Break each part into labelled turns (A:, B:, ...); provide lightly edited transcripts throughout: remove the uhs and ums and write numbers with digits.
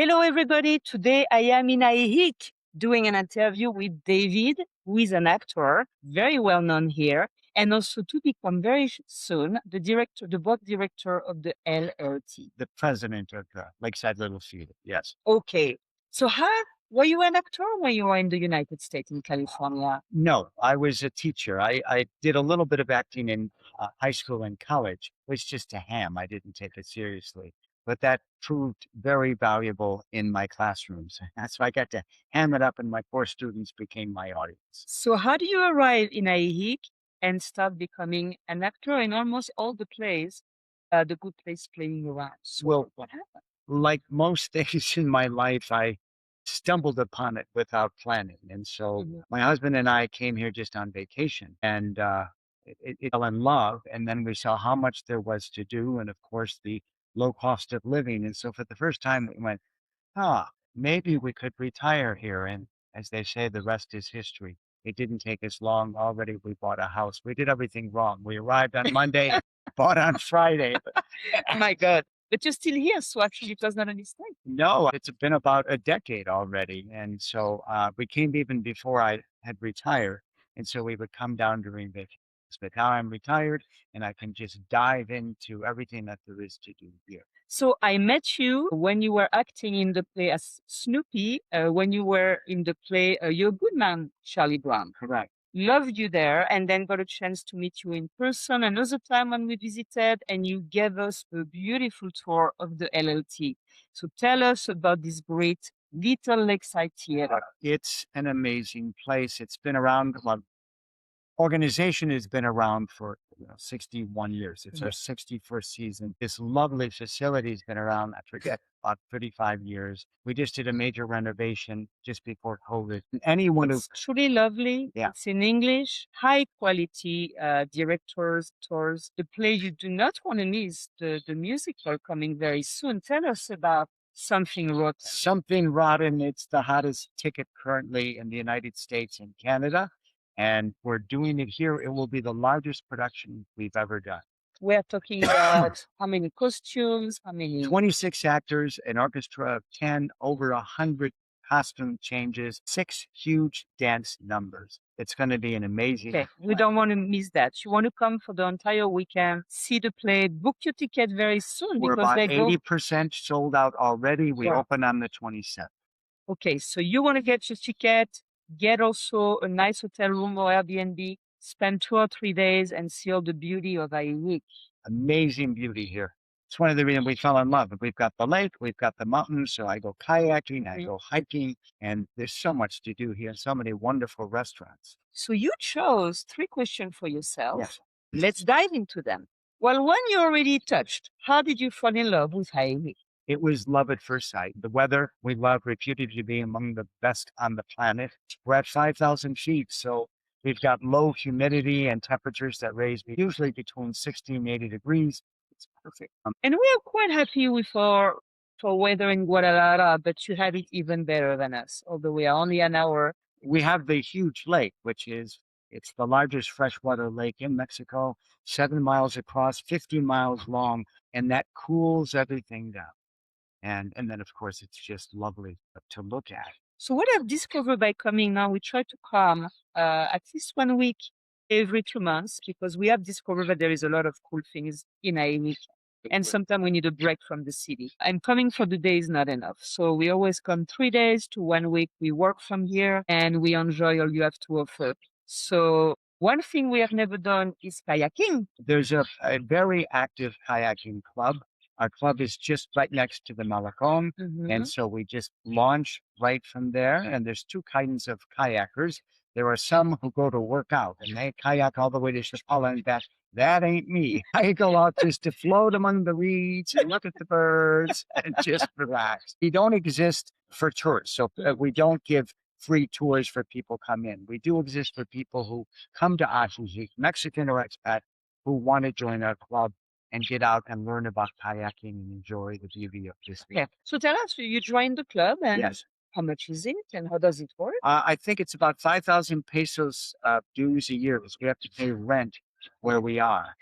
A: Hello, everybody. Today I am in Ajijic doing an interview with David, who is an actor, very well known here, and also to become very soon the board director of the LLT.
B: The president of Lakeside Theater. Yes.
A: Okay. So were you an actor when you were in the United States, in California?
B: No, I was a teacher. I did a little bit of acting in high school and college. It was just a ham. I didn't take it seriously. But that proved very valuable in my classrooms. So I got to ham it up, and my poor students became my audience.
A: So how do you arrive in Ajijic and start becoming an actor in almost all the plays, the good plays playing around? So
B: Well,
A: what happened?
B: like most things in my life, I stumbled upon it without planning. And so my husband and I came here just on vacation, and it fell in love. And then we saw how much there was to do, and of course, the low cost of living. And so for the first time, we went, maybe we could retire here. And as they say, the rest is history. It didn't take us long. Already we bought a house. We did everything wrong. We arrived on Monday, bought on Friday.
A: My God. But you're still here, so actually it was not a mistake.
B: No, it's been about a decade already. And so we came even before I had retired. And so we would come down during vacations. But now I'm retired, and I can just dive into everything that there is to do here.
A: So I met you when you were acting in the play as Snoopy, when you were in the play You're a Good Man, Charlie Brown.
B: Correct.
A: Loved you there, and then got a chance to meet you in person another time when we visited, and you gave us a beautiful tour of the LLT. So tell us about this great Little Lakeside Theater.
B: It's an amazing place. It's been around, organization has been around for 61 years. It's our 61st season. This lovely facility has been around, I forget, about 35 years. We just did a major renovation just before COVID. Anyone
A: It's truly lovely.
B: Yeah.
A: It's in English, high quality directors, tours. The play you do not want to miss, the musical coming very soon. Tell us about Something Rotten.
B: Something Rotten. It's the hottest ticket currently in the United States and Canada. And we're doing it here. It will be the largest production we've ever done.
A: We're talking about how many costumes, how many?
B: 26 actors, an orchestra of 10, over 100 costume changes, 6 huge dance numbers. It's going to be an amazing.
A: Okay, we don't want to miss that. You want to come for the entire weekend, see the play, book your ticket very soon.
B: We're
A: because
B: about
A: they
B: 80% sold out already. We open on the 27th.
A: Okay, so you want to get your ticket, get also a nice hotel room or Airbnb, spend 2 or 3 days and see all the beauty of Ajijic.
B: Amazing beauty here. It's one of the reasons we fell in love. We've got the lake, we've got the mountains, so I go kayaking, I go hiking, and there's so much to do here, so many wonderful restaurants.
A: So you chose 3 questions for yourself.
B: Yes.
A: Let's dive into them. Well, one you already touched. How did you fall in love with Ajijic?
B: It was love at first sight. The weather, we love, reputed to be among the best on the planet. We're at 5,000 feet, so we've got low humidity and temperatures that range usually between 60 and 80 degrees. It's perfect.
A: And we are quite happy with our weather in Guadalajara, but you have it even better than us, although we are only an hour.
B: We have the huge lake, it's the largest freshwater lake in Mexico, 7 miles across, 50 miles long, and that cools everything down. And then, of course, it's just lovely to look at.
A: So what I've discovered by coming now, we try to come at least 1 week every 2 months, because we have discovered that there is a lot of cool things in Ajijic. And sometimes we need a break from the city. And coming for the day is not enough. So we always come 3 days to 1 week. We work from here and we enjoy all you have to offer. So one thing we have never done is kayaking.
B: There's a very active kayaking club. Our club is just right next to the Malecon. And so we just launch right from there. And there's 2 kinds of kayakers. There are some who go to work out, and they kayak all the way to Chapala and back. That ain't me. I go out just to float among the reeds and look at the birds and just relax. We don't exist for tourists. So we don't give free tours for people come in. We do exist for people who come to Ajijic, Mexican or expat, who want to join our club and get out and learn about kayaking and enjoy the beauty of this.
A: Yeah. So tell us, you joined the club, and
B: Yes.
A: how much is it and how does it work?
B: I think it's about 5,000 pesos dues a year because we have to pay rent where we are.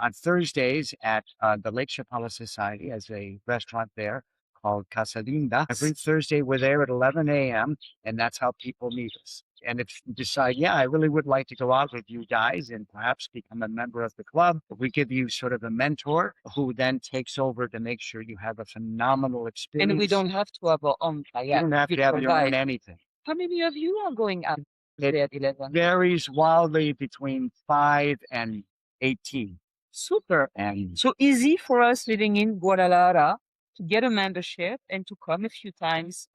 B: On Thursdays at the Lake Chapala Society, as a restaurant there called Casa Linda. Every Thursday, we're there at 11 a.m., and that's how people meet us. And if you decide, yeah, I really would like to go out with you guys and perhaps become a member of the club, we give you sort of a mentor who then takes over to make sure you have a phenomenal experience.
A: And we don't have to have our own kayak.
B: You don't have to have your own
A: provide.
B: anything.
A: How many of you are going out
B: It
A: there at 11?
B: varies wildly between 5 and 18.
A: Super.
B: And
A: So easy for us living in Guadalajara to get a membership and to come a few times,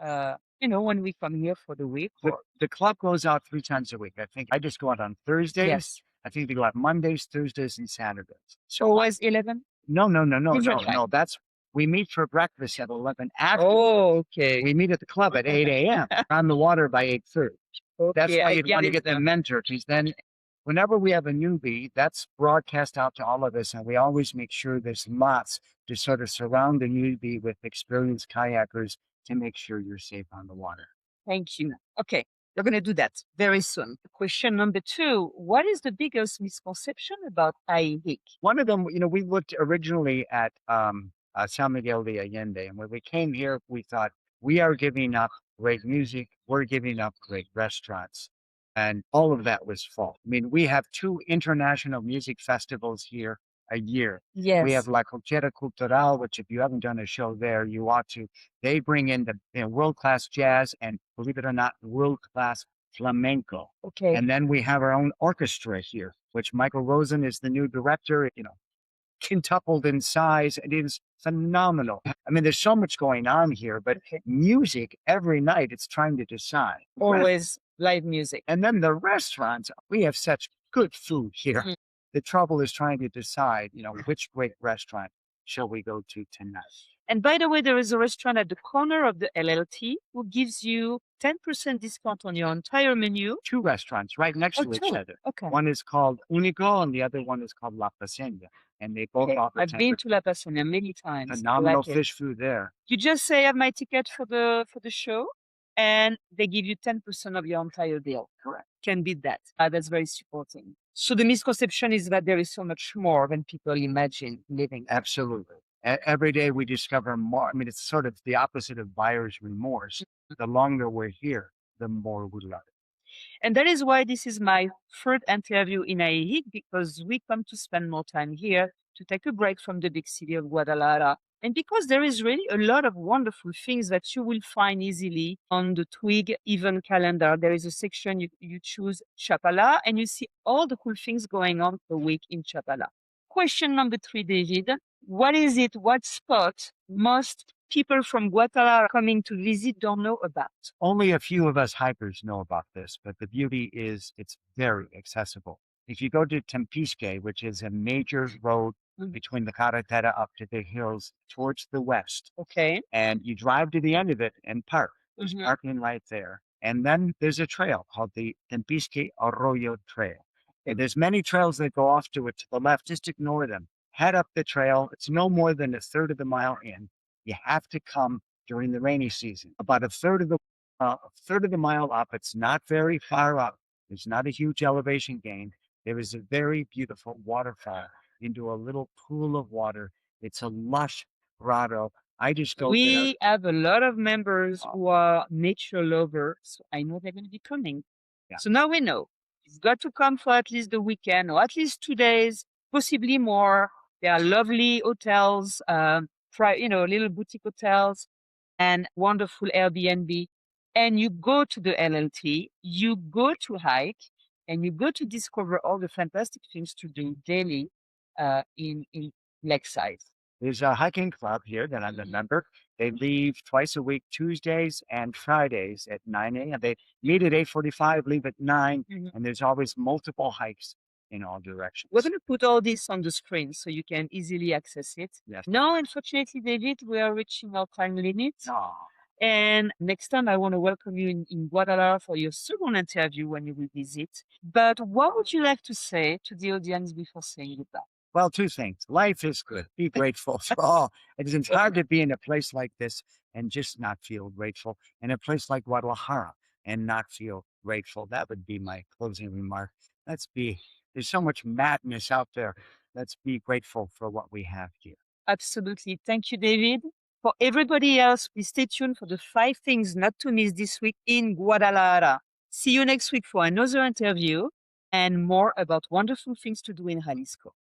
A: when we come here for the week.
B: the club goes out 3 times a week. I think I just go out on Thursdays.
A: Yes.
B: I think they go out Mondays, Thursdays, and Saturdays.
A: So always 11?
B: No.
A: Different time.
B: That's we meet for breakfast at 11. After
A: Oh, okay.
B: we meet at the club at 8 a.m. on the water by 8:30. That's
A: Okay,
B: why
A: I
B: you'd
A: get
B: want to
A: it
B: get the
A: now.
B: mentor, because then whenever we have a newbie, that's broadcast out to all of us, and we always make sure there's lots to sort of surround the newbie with experienced kayakers to make sure you're safe on the water.
A: Thank you. Okay, we're going to do that very soon. Question number 2, what is the biggest misconception about Ajijic?
B: One of them, we looked originally at San Miguel de Allende, and when we came here, we thought, we are giving up great music, we're giving up great restaurants. And all of that was false. I mean, we have 2 international music festivals here a year.
A: Yes.
B: We have La Cochera Cultural, which if you haven't done a show there, you ought to. They bring in the world-class jazz and, believe it or not, world-class flamenco.
A: Okay.
B: And then we have our own orchestra here, which Michael Rosen is the new director, quintupled in size. It is phenomenal. I mean, there's so much going on here, but music every night, it's trying to decide.
A: Always live music.
B: And then the restaurants, we have such good food here.
A: Mhm.
B: The trouble is trying to decide, which great restaurant shall we go to tonight?
A: And by the way, there is a restaurant at the corner of the LLT who gives you 10% discount on your entire menu.
B: 2 restaurants right next to each
A: 2.
B: other.
A: Okay.
B: One is called Unico and the other one is called La Paseña. And they both offer
A: I've been to La Paseña many times.
B: phenomenal
A: Like it.
B: fish food there.
A: You just say, I have my ticket for the show, and they give you 10% of your entire bill.
B: Correct.
A: Can beat that. That's very supporting. So the misconception is that there is so much more than people imagine living.
B: Absolutely. Every day we discover more. I mean, it's sort of the opposite of buyer's remorse. The longer we're here, the more we love it.
A: And that is why this is my third interview in Ajijic, because we come to spend more time here to take a break from the big city of Guadalajara. And because there is really a lot of wonderful things that you will find easily on the TWIG event calendar. There is a section you choose Chapala, and you see all the cool things going on per week in Chapala. Question number 3, David. What is it? What spot most people from Guadalajara coming to visit don't know about?
B: Only a few of us hikers know about this, but the beauty is it's very accessible. If you go to Tempisque, which is a major road between the carretera up to the hills towards the west.
A: Okay.
B: And you drive to the end of it and park. There's parking right there. And then there's a trail called the Tempisque Arroyo Trail. And there's many trails that go off to it to the left. Just ignore them. Head up the trail. It's no more than a third of the mile in. You have to come during the rainy season. About a third of the mile up. It's not very far up. There's not a huge elevation gain. There is a very beautiful waterfall into a little pool of water. It's a lush grotto. I just go there.
A: We have a lot of members who are nature lovers, so I know they're going to be coming.
B: Yeah.
A: So now we know you've got to come for at least the weekend or at least 2 days, possibly more. There are lovely hotels, little boutique hotels and wonderful Airbnb. And you go to the LLT, you go to hike, and you go to discover all the fantastic things to do daily in Lakeside.
B: There's a hiking club here that I'm a member. They leave twice a week, Tuesdays and Fridays at 9 a.m. They meet at 8:45, leave at 9, and there's always multiple hikes in all directions.
A: We're going to put all this on the screen so you can easily access it.
B: Yes.
A: Now, unfortunately, David, we are reaching our time limit.
B: Oh.
A: And next time, I want to welcome you in Guadalajara for your second interview when you will visit. But what would you like to say to the audience before saying goodbye?
B: Well, 2 things. Life is good. Be grateful for all. It's hard to be in a place like this and just not feel grateful. In a place like Guadalajara and not feel grateful. That would be my closing remark. There's so much madness out there. Let's be grateful for what we have here.
A: Absolutely. Thank you, David. For everybody else, please stay tuned for the 5 things not to miss this week in Guadalajara. See you next week for another interview and more about wonderful things to do in Jalisco.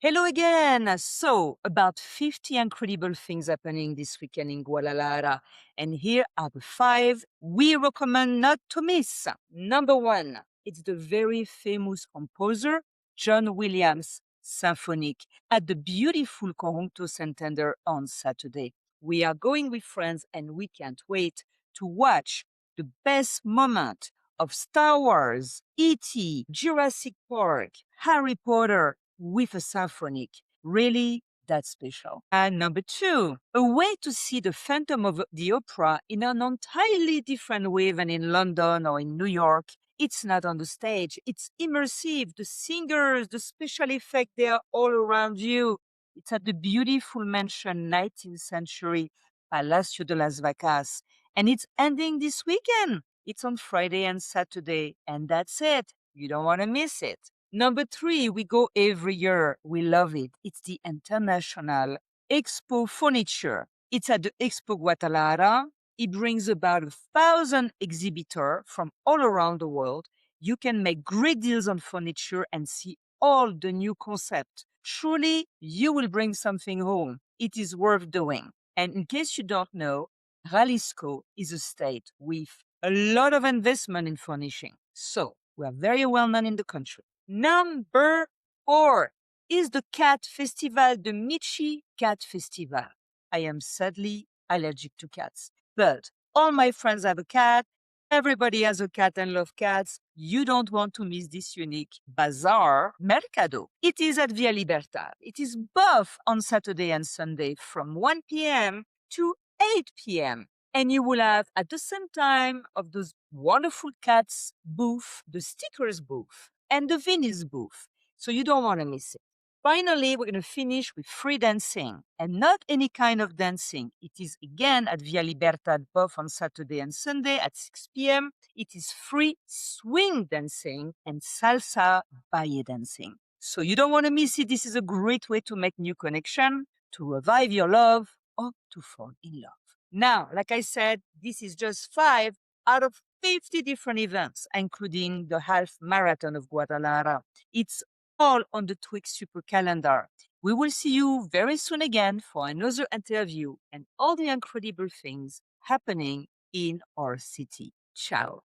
A: Hello again. So, about 50 incredible things happening this weekend in Guadalajara. And here are the 5 we recommend not to miss. Number 1, it's the very famous composer, John Williams Symphonic at the beautiful Conjunto Santander on Saturday. We are going with friends and we can't wait to watch the best moment of Star Wars, E.T., Jurassic Park, Harry Potter, with a symphonic. Really, that's special. And number 2, a way to see the Phantom of the Opera in an entirely different way than in London or in New York. It's not on the stage. It's immersive. The singers, the special effects, they are all around you. It's at the beautiful mansion 19th century Palacio de las Vacas. And it's ending this weekend. It's on Friday and Saturday. And that's it. You don't want to miss it. Number 3, we go every year. We love it. It's the International Expo Furniture. It's at the Expo Guadalajara. It brings about 1,000 exhibitors from all around the world. You can make great deals on furniture and see all the new concepts. Truly, you will bring something home. It is worth doing. And in case you don't know, Jalisco is a state with a lot of investment in furnishing. So we are very well known in the country. Number 4 is the Cat Festival, the Michi Cat Festival. I am sadly allergic to cats, but all my friends have a cat. Everybody has a cat and love cats. You don't want to miss this unique bazaar mercado. It is at Via Libertad. It is both on Saturday and Sunday from 1 p.m. to 8 p.m. And you will have at the same time of those wonderful cats booth, the stickers booth, and the Venice booth. So you don't want to miss it. Finally, we're going to finish with free dancing, and not any kind of dancing. It is again at Via Libertad, both on Saturday and Sunday at 6 p.m. It is free swing dancing and salsa baile dancing. So you don't want to miss it. This is a great way to make new connection, to revive your love, or to fall in love. Now, like I said, this is just 5 out of 50 different events, including the half marathon of Guadalajara. It's all on the TWIG super calendar. We will see you very soon again for another interview and all the incredible things happening in our city. Ciao.